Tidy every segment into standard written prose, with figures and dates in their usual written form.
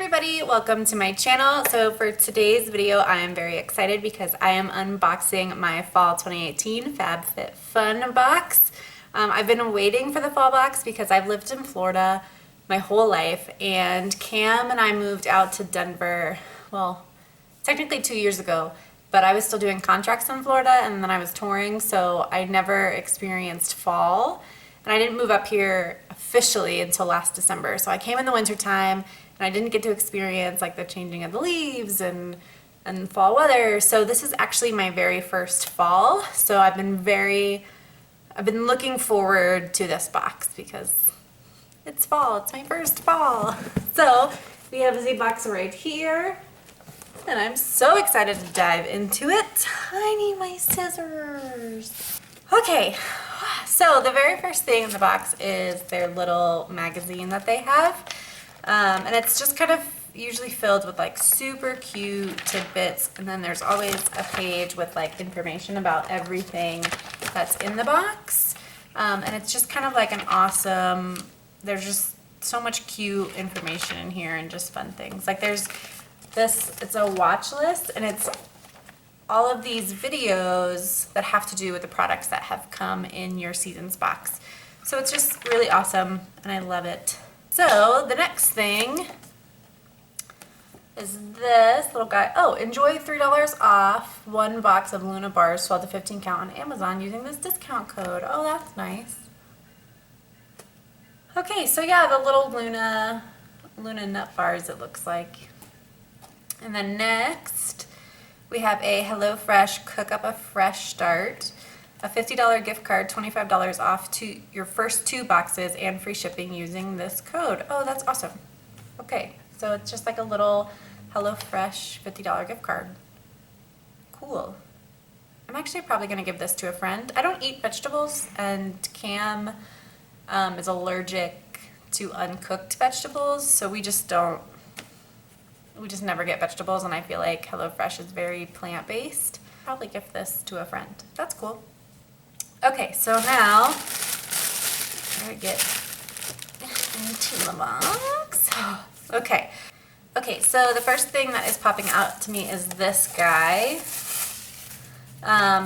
everybody, welcome to my channel. So for today's video I am very excited because I am unboxing my fall 2018 FabFitFun box. I've been waiting for the fall box because I've lived in Florida my whole life, and Cam and I moved out to Denver, well, technically 2 years ago, but I was still doing contracts in Florida and then I was touring, so I never experienced fall. And I didn't move up here officially until last December. So I came in the winter time and I didn't get to experience like the changing of the leaves and fall weather. So this is actually my very first fall. So I've been looking forward to this box because it's fall. It's my first fall. So we have the box right here. And I'm so excited to dive into it. I need my scissors. Okay, so the very first thing in the box is their little magazine that they have. And it's just kind of usually filled with like super cute tidbits. And then there's always a page with like information about everything that's in the box. And it's just kind of like an awesome, there's just so much cute information in here and just fun things. Like there's this, it's a watch list, and it's all of these videos that have to do with the products that have come in your season's box. So it's just really awesome and I love it. So the next thing is this little guy. Oh, enjoy $3 off one box of Luna bars, 12 to 15 count on Amazon using this discount code. Oh, that's nice. Okay, so yeah, the little Luna nut bars, it looks like. And then next, we have a HelloFresh Cook Up a Fresh Start, a $50 gift card, $25 off to your first 2 boxes and free shipping using this code. Oh, that's awesome. Okay, so it's just like a little HelloFresh $50 gift card. Cool. I'm actually probably going to give this to a friend. I don't eat vegetables, and Cam is allergic to uncooked vegetables, so we just never get vegetables, and I feel like HelloFresh is very plant-based. Probably gift this to a friend. That's cool. Okay, so now I get into the box. Okay, so the first thing that is popping out to me is this guy.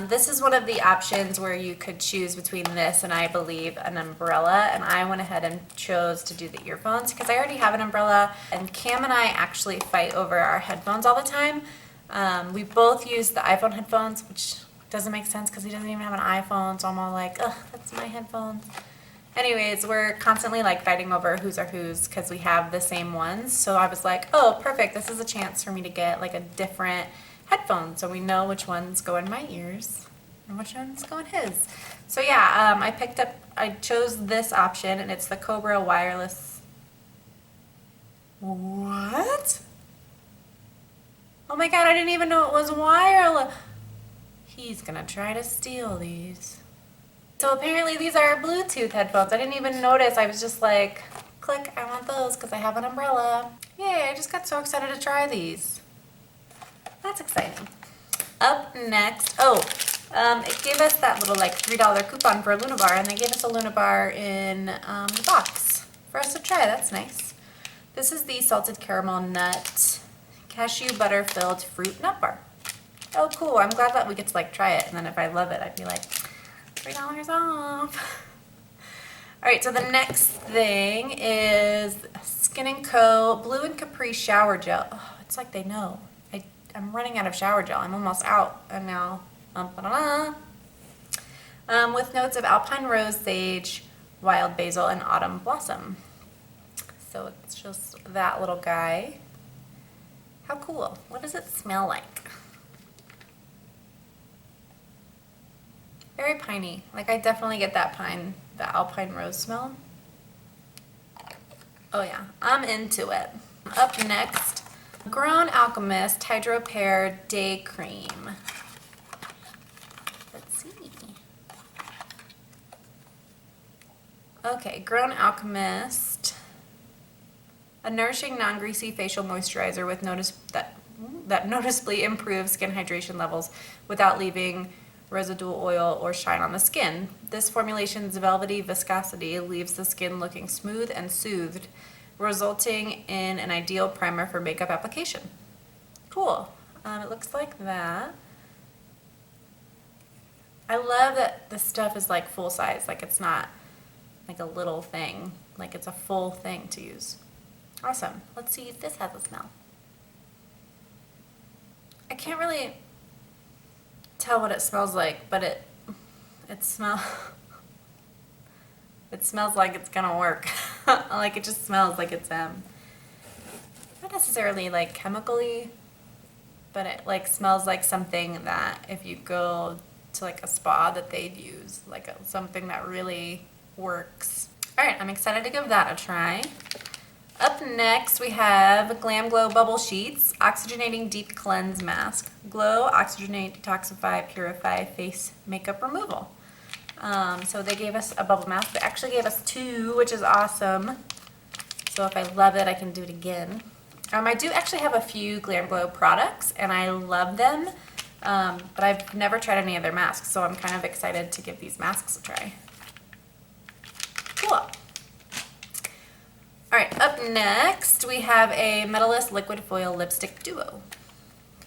This is one of the options where you could choose between this and I believe an umbrella, and I went ahead and chose to do the earphones because I already have an umbrella, and Cam and I actually fight over our headphones all the time. We both use the iPhone headphones, which doesn't make sense because he doesn't even have an iPhone, so I'm all like, ugh, that's my headphones. Anyways, we're constantly like fighting over whose are whose because we have the same ones, so I was like, oh, perfect, this is a chance for me to get like a different headphones so we know which ones go in my ears and which ones go in his. So yeah, I chose this option, and it's the Cobra wireless. What? Oh my god, I didn't even know it was wireless. He's gonna try to steal these. So apparently these are Bluetooth headphones. I didn't even notice. I was just like, click, I want those because I have an umbrella. Yay, I just got so excited to try these. That's exciting. Up next, it gave us that little like $3 coupon for a Luna bar, and they gave us a Luna bar in the box for us to try. That's nice. This is the salted caramel nut cashew butter filled fruit nut bar. Oh, cool. I'm glad that we get to like try it, and then if I love it, I'd be like, $3 off. All right, so the next thing is Skin&Co Blue and Capri shower gel. Oh, it's like they know. I'm running out of shower gel. I'm almost out, and now, with notes of alpine rose, sage, wild basil, and autumn blossom. So it's just that little guy. How cool. What does it smell like? Very piney. Like I definitely get that the alpine rose smell. Oh yeah, I'm into it. Up next, Grown Alchemist Hydra-Repair Day Cream. Let's see. Okay, Grown Alchemist. A nourishing, non-greasy facial moisturizer with that noticeably improves skin hydration levels without leaving residual oil or shine on the skin. This formulation's velvety viscosity leaves the skin looking smooth and soothed, resulting in an ideal primer for makeup application. Cool. It looks like that. I love that this stuff is like full size, like it's not like a little thing, like it's a full thing to use. Awesome. Let's see if this has a smell. I can't really tell what it smells like, but it smells like it's gonna work. Like it just smells like it's not necessarily like chemically, but it like smells like something that if you go to like a spa that they'd use, like something that really works. All right, I'm excited to give that a try. Up next, we have GlamGlow Bubblesheet Oxygenating Deep Cleanse Mask. Glow, oxygenate, detoxify, purify, face makeup removal. So they gave us a bubble mask. They actually gave us 2, which is awesome. So if I love it, I can do it again. I do actually have a few GlamGlow products, and I love them, but I've never tried any of their masks, so I'm kind of excited to give these masks a try. Cool. All right, up next, we have a Metallist Liquid Foil Lipstick Duo.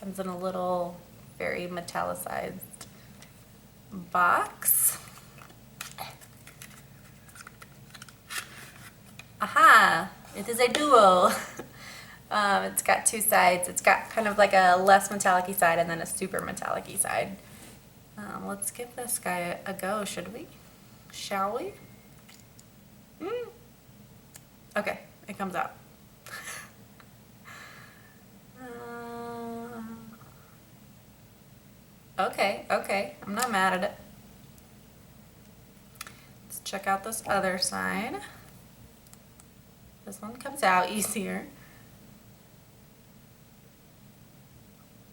Comes in a little, very metallicized box. Aha, it is a duo. It's got 2 sides. It's got kind of like a less metallic-y side and then a super metallic-y side. Let's give this guy a go, should we? Shall we? Okay, it comes out. Okay, I'm not mad at it. Let's check out this other side. This one comes out easier.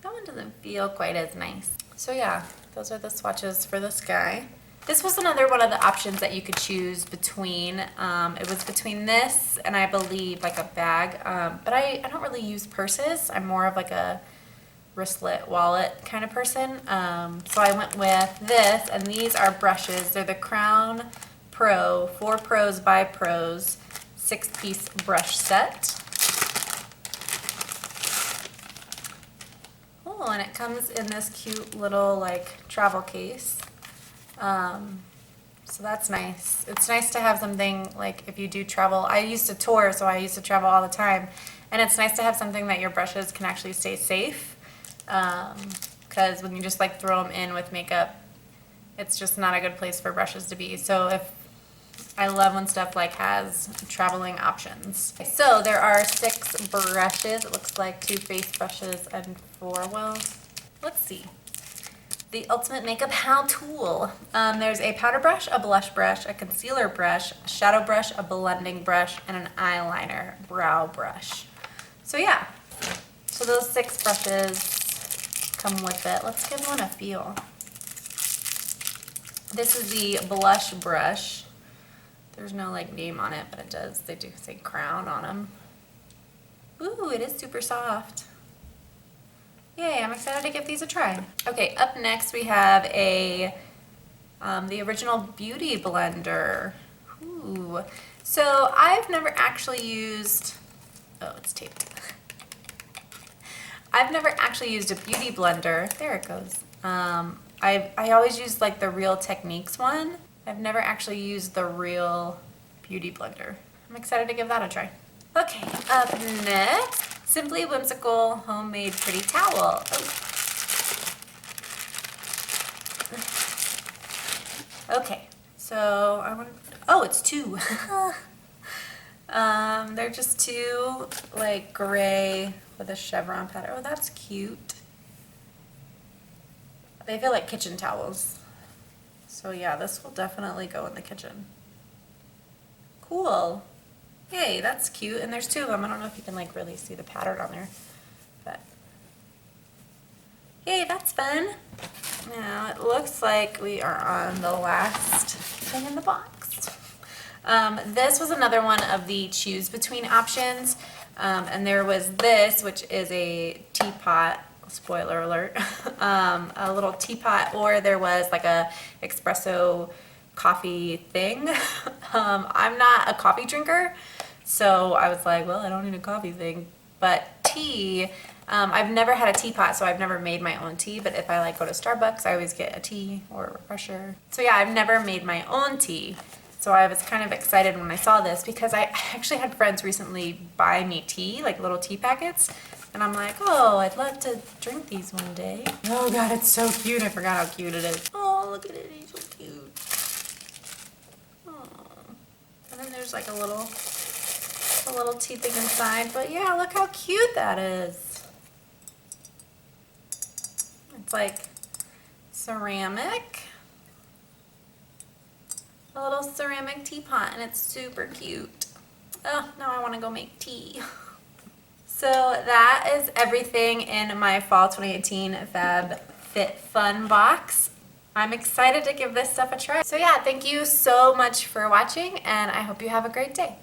That one doesn't feel quite as nice. So yeah, those are the swatches for this guy. This was another one of the options that you could choose between. It was between this and I believe like a bag, but I don't really use purses. I'm more of like a wristlet wallet kind of person. So I went with this, and these are brushes. They're the Crown Pro 4 Pros by Pros 6-piece brush set. Oh, and it comes in this cute little like travel case. So that's nice. It's nice to have something like if you do travel. I used to tour, so I used to travel all the time. And it's nice to have something that your brushes can actually stay safe. Because when you just like throw them in with makeup, it's just not a good place for brushes to be. So I love when stuff like has traveling options. So there are 6 brushes. It looks like 2 face brushes and 4, well, let's see. The Ultimate Makeup How Tool. There's a powder brush, a blush brush, a concealer brush, a shadow brush, a blending brush, and an eyeliner brow brush. So yeah, so those 6 brushes come with it. Let's give one a feel. This is the blush brush. There's no like name on it, but it does. They do say Crown on them. Ooh, it is super soft. Yay, I'm excited to give these a try. Okay, up next we have the original Beauty Blender. Ooh. So I've never actually used, oh, it's taped. I've never actually used a Beauty Blender. There it goes. I always use like the Real Techniques one. I've never actually used the Real Beauty Blender. I'm excited to give that a try. Okay, up next, Simply Whimsical Homemade Pretty Towel. Oh. Okay, so it's 2. They're just 2 like gray with a chevron pattern. Oh, that's cute. They feel like kitchen towels. So yeah, this will definitely go in the kitchen. Cool. Yay, that's cute. And there's 2 of them. I don't know if you can like really see the pattern on there, but yay, that's fun. Now it looks like we are on the last thing in the box. This was another one of the choose between options. And there was this, which is a teapot, spoiler alert, a little teapot, or there was like a espresso coffee thing. I'm not a coffee drinker, So I was like, well, I don't need a coffee thing. But tea, I've never had a teapot, so I've never made my own tea. But if I like go to Starbucks, I always get a tea or a refresher. So yeah, I've never made my own tea. So I was kind of excited when I saw this because I actually had friends recently buy me tea, like little tea packets. And I'm like, oh, I'd love to drink these one day. Oh God, it's so cute. I forgot how cute it is. Oh, look at it, he's so cute. Oh. And then there's like a little tea thing inside. But yeah, look how cute that is. It's like ceramic. A little ceramic teapot, and it's super cute. Oh, now I want to go make tea. So that is everything in my Fall 2018 FabFitFun box. I'm excited to give this stuff a try. So yeah, thank you so much for watching, and I hope you have a great day.